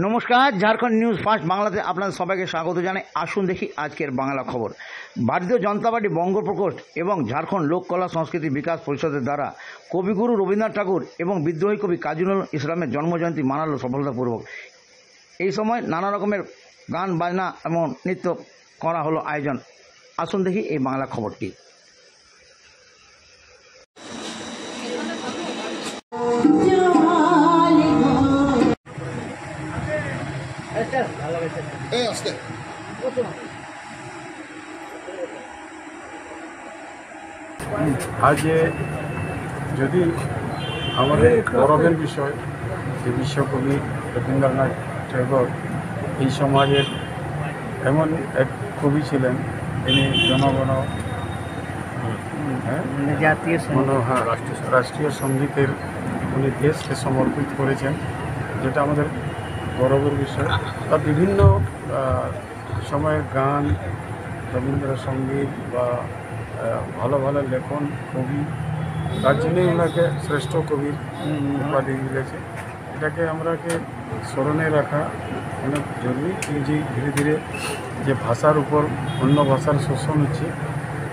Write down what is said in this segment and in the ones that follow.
নমস্কার, Jharkhand news first বাংলাতে আপনাদের সবাইকে স্বাগত জানাই। আসুন দেখি আজকের বাংলা খবর। ভারতীয় জনতা পার্টি বঙ্গ প্রকোষ্ঠ এবং ঝাড়খণ্ড লোককলা সংস্কৃতি বিকাশ পরিষদের দ্বারা কবিগুরু রবীন্দ্রনাথ ঠাকুর এবং বিদ্রোহী কবি কাজী নজরুল ইসলামের জন্মজয়ন্তী মানালো সফলতাপূর্বক। এই সময় নানা রকমের গান বাজনা এবং নৃত্য করা হলো আয়োজন। আসুন দেখি এই বাংলা খবরটি। আজ যদি আমাদের গৌরবের বিষয় যে বিশ্বকবি রবীন্দ্রনাথ ঠাকুর এই সমাজের এমন এক কবি ছিলেন, তিনি জনগণ রাষ্ট্রীয় সঙ্গীতের উনি দেশকে সমর্পিত করেছেন, যেটা আমাদের গৌরবের বিষয়। তার বিভিন্ন সময়ের গান, রবীন্দ্রসঙ্গীত বা ভালো ভালো লেখন কবি, তার জন্যই ওনাকে শ্রেষ্ঠ কবির উপাধি মিলেছে। এটাকে আমরাকে স্মরণে রাখা অনেক জরুরি। যে ধীরে ধীরে যে ভাষার উপর অন্য ভাষার শোষণ হচ্ছে,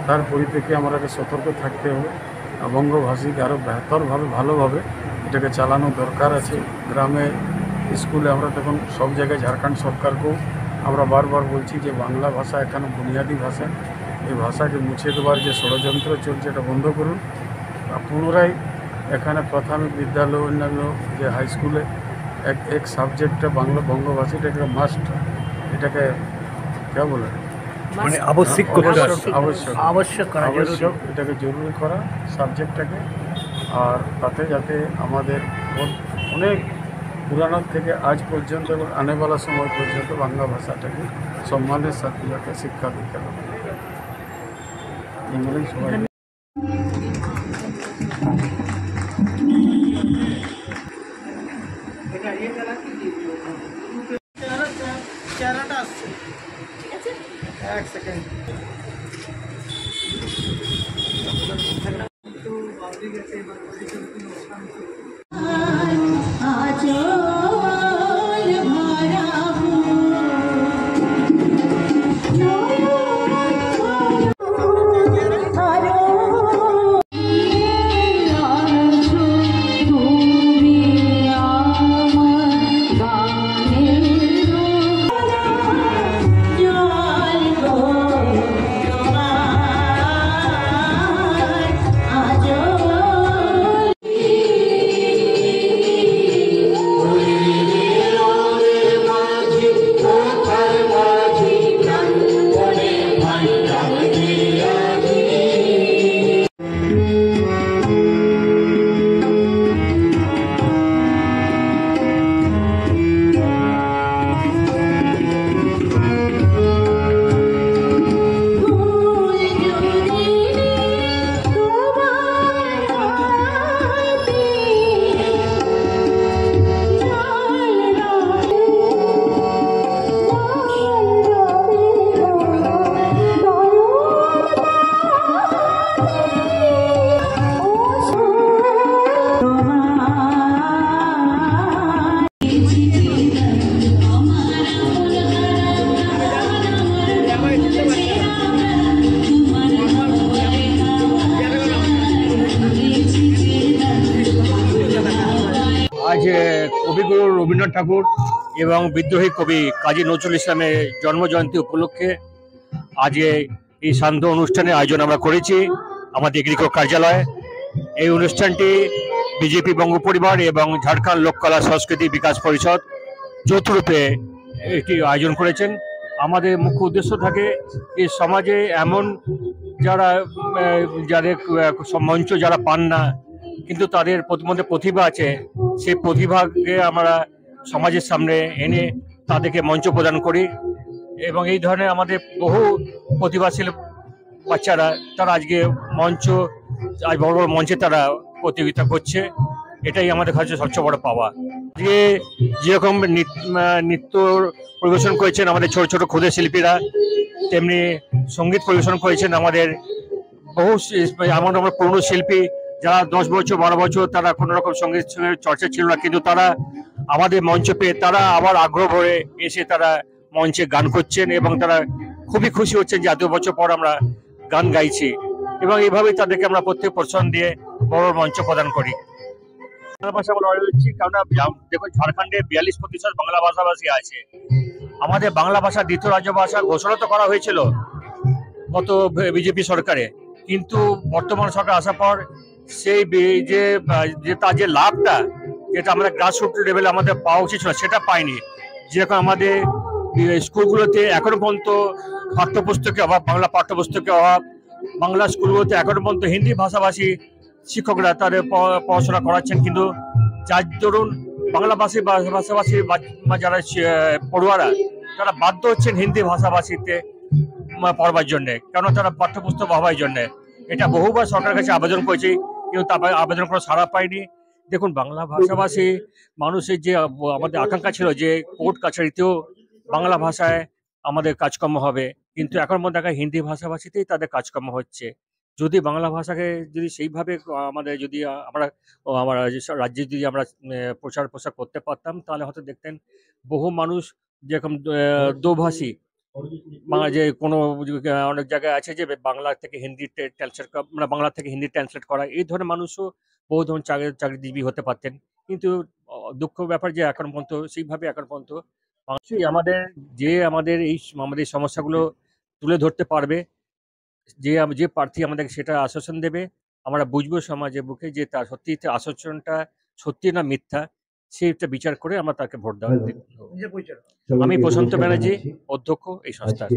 তার পরিপ্রেক্ষে আমাকে সতর্ক থাকতে হবে। বঙ্গভাষীকে আরও বেহতরভাবে ভালোভাবে এটাকে চালানো দরকার আছে। গ্রামে স্কুলে আমরা তখন সব জায়গায় ঝাড়খণ্ড সরকারকেও আমরা বারবার বলছি যে বাংলা ভাষা এখানে বুনিয়াদী ভাষা, এই ভাষাকে মুছে দেওয়ার যে ষড়যন্ত্র চলছে এটা বন্ধ করুন। পুনরায় এখানে প্রাথমিক বিদ্যালয়, অন্যান্য যে হাই স্কুলে এক সাবজেক্টটা বাংলা বঙ্গভাষীটাকে মাস্ট, এটাকে কে বলে মানে আবশ্যক এটাকে জরুরি করা সাবজেক্টটাকে। আর তাতে যাতে আমাদের অনেক পুরানো থেকে আজ পর্যন্ত এবং আনেওয়ালা সময় পর্যন্ত বাংলা ভাষাটাকে সম্মানের সাথে যাতে শিক্ষা দিতে হবে। এগুলোই সবাই আজ কবিগুরু রবীন্দ্রনাথ ঠাকুর এবং বিদ্রোহী কবি কাজী নজরুল ইসলামের জন্মজয়ন্তী উপলক্ষে আজ এই শান্ত অনুষ্ঠানের আয়োজন আমরা করেছি আমাদের এগ্রিকো কার্যালয়ে। এই অনুষ্ঠানটি বিজেপি বঙ্গ পরিবার এবং ঝাড়খণ্ড লোককলা সংস্কৃতি বিকাশ পরিষদ যৌথরূপে একটি আয়োজন করেছেন। আমাদের মুখ্য উদ্দেশ্য থাকে এই সমাজে এমন যাদের মঞ্চ যারা পান না, কিন্তু তাদের মধ্যে প্রতিভা আছে, সেই প্রতিভাকে আমরা সমাজের সামনে এনে তাদেরকে মঞ্চ প্রদান করি। এবং এই ধরনের আমাদের বহু প্রতিভাশীল বাচ্চারা তারা আজকে বড় বড় মঞ্চে তারা প্রতিযোগিতা করছে। এটাই আমাদের কাছে সবচেয়ে বড় পাওয়া। আজকে যেরকম নৃত্য পরিবেশন করেছেন আমাদের ছোট ছোট ক্ষুদে শিল্পীরা, তেমনি সঙ্গীত পরিবেশন করেছেন আমাদের বহু আমরা পুরনো শিল্পী যারা 10 বছর 12 বছর তারা কোনো রকম সঙ্গীত চর্চা ছিল না, কিন্তু তারা আমাদের মঞ্চ পেয়ে তারা আবার আগ্রহ ভরে এসে তারা মঞ্চে গান করছেন এবং তারা খুবই খুশি হচ্ছেন যে এত বছর পর আমরা গান গাইছি, এবং এইভাবেই তাদেরকে আমরা প্রত্যেক প্রশ্রম দিয়ে বড় মঞ্চ প্রদান করি। বাংলা ভাষা আমরা রয়েছি কারণ দেখুন ঝাড়খণ্ডে 42% বাংলা ভাষাভাষী আছে। আমাদের বাংলা ভাষা দ্বিতীয় রাজ্য ভাষা ঘোষণা তো করা হয়েছিল গত বিজেপি সরকারে, কিন্তু বর্তমান সরকার আসার পর সেই তার যে লাভটা যেটা আমাদের গ্রাসরুট লেভেলে আমাদের পাওয়া উচিত ছিল সেটা পাইনি। যেরকম আমাদের স্কুলগুলোতে এখনো পর্যন্ত পাঠ্যপুস্তকের অভাব, বাংলা পাঠ্যপুস্তকের অভাব, বাংলা স্কুলগুলোতে এখনো পর্যন্ত হিন্দি ভাষাভাষী শিক্ষকরা তাদের পড়াশোনা করাচ্ছেন, কিন্তু যার দরুন বাংলা ভাষাভাষী যারা পড়ুয়ারা তারা বাধ্য হচ্ছেন হিন্দি ভাষাভাষীতে পড়বার জন্য, কেন তারা পাঠ্যপুস্তক অভাবের জন্য। এটা বহুবার সরকারের কাছে আবেদন করেছি, কিন্তু তারপরে আবেদন করে সাড়া পাইনি। দেখুন বাংলা ভাষাভাষী মানুষের যে আমাদের আকাঙ্ক্ষা ছিল যে কোর্ট কাছারিতেও বাংলা ভাষায় আমাদের কাজকর্ম হবে, কিন্তু এখন মধ্যে দেখা হিন্দি ভাষাভাষীতেই তাদের কাজকর্ম হচ্ছে। যদি বাংলা ভাষাকে যদি সেইভাবে আমাদের যদি আমরা রাজ্যে যদি আমরা প্রচার প্রসার করতে পারতাম, তাহলে হয়তো দেখতেন বহু মানুষ যেরকম দোভাষী যে কোনো অনেক জায়গায় আছে যে বাংলা থেকে হিন্দি ট্রান্সলেট মানে বাংলা থেকে হিন্দি ট্রান্সলেট করা, এই ধরনের মানুষও বহু ধরনের চাকরিজীবী হতে পারতেন। কিন্তু দুঃখ ব্যাপার যে এখন পর্যন্ত সেইভাবে এখন পর্যন্ত মানুষই আমাদের আমাদের সমস্যাগুলো তুলে ধরতে পারবে, যে প্রার্থী আমাদের সেটা আশ্বাসন দেবে, আমরা বুঝবো সমাজের বুকে যে তার সত্যি আশ্বাসনটা সত্যি না মিথ্যা, সেটা বিচার করে আমরা তাকে ভোট দেওয়া। আমি প্রশান্ত ব্যানার্জি, অধ্যক্ষ এই সংস্থার।